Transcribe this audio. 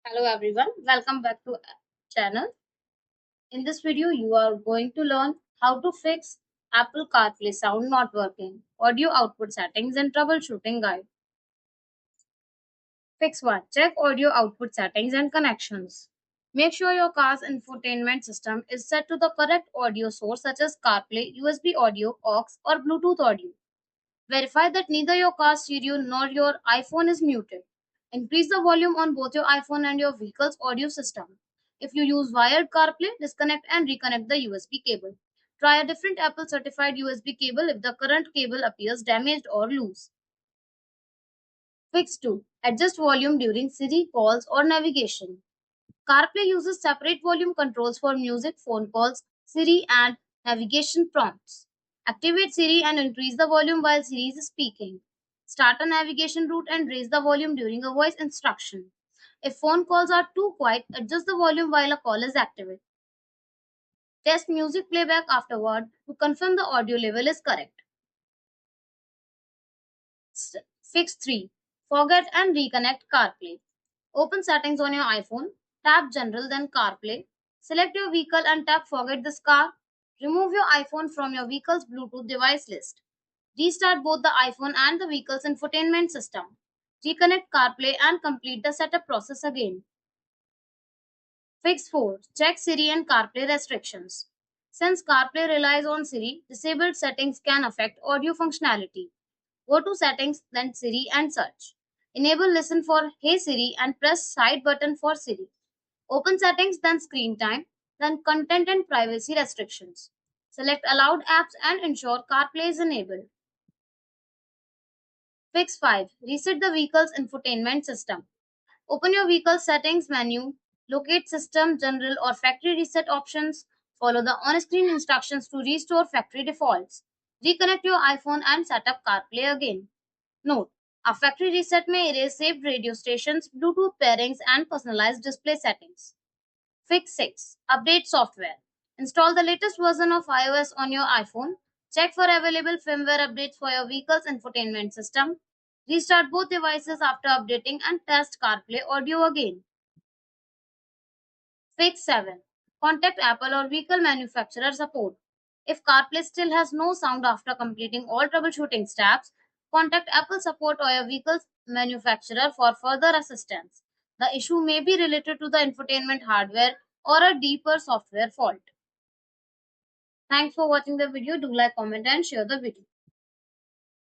Hello everyone, welcome back to channel. In this video, you are going to learn how to fix Apple CarPlay sound not working, audio output settings and troubleshooting guide. Fix 1. Check audio output settings and connections. Make sure your car's infotainment system is set to the correct audio source such as CarPlay, USB audio, aux or Bluetooth audio. Verify that neither your car's stereo nor your iPhone is muted. Increase the volume on both your iPhone and your vehicle's audio system. If you use wired CarPlay, disconnect and reconnect the USB cable. Try a different Apple certified USB cable if the current cable appears damaged or loose. Fix 2. Adjust volume during Siri calls or navigation. CarPlay uses separate volume controls for music, phone calls, Siri, and navigation prompts. Activate Siri and increase the volume while Siri is speaking. Start a navigation route and raise the volume during a voice instruction. If phone calls are too quiet, adjust the volume while a call is activated. Test music playback afterward to confirm the audio level is correct. Fix 3. Forget and reconnect CarPlay. Open settings on your iPhone, tap General, then CarPlay. Select your vehicle and tap Forget this car. Remove your iPhone from your vehicle's Bluetooth device list. Restart both the iPhone and the vehicle's infotainment system. Reconnect CarPlay and complete the setup process again. Fix 4. Check Siri and CarPlay restrictions. Since CarPlay relies on Siri, disabled settings can affect audio functionality. Go to Settings, then Siri and search. Enable Listen for Hey Siri and press Side button for Siri. Open Settings, then Screen Time, then Content and Privacy Restrictions. Select Allowed Apps and ensure CarPlay is enabled. Fix 5. Reset the vehicle's infotainment system. Open your vehicle settings menu, locate System, General or Factory Reset options. Follow the on-screen instructions to restore factory defaults. Reconnect your iPhone and set up CarPlay again. Note: a factory reset may erase saved radio stations, Bluetooth pairings, and personalized display settings. Fix 6. Update software. Install the latest version of iOS on your iPhone. Check for available firmware updates for your vehicle's infotainment system. Restart both devices after updating and test CarPlay audio again. Fix 7. Contact Apple or vehicle manufacturer support. If CarPlay still has no sound after completing all troubleshooting steps, contact Apple support or your vehicle's manufacturer for further assistance. The issue may be related to the infotainment hardware or a deeper software fault. Thanks for watching the video. Do like, comment and share the video.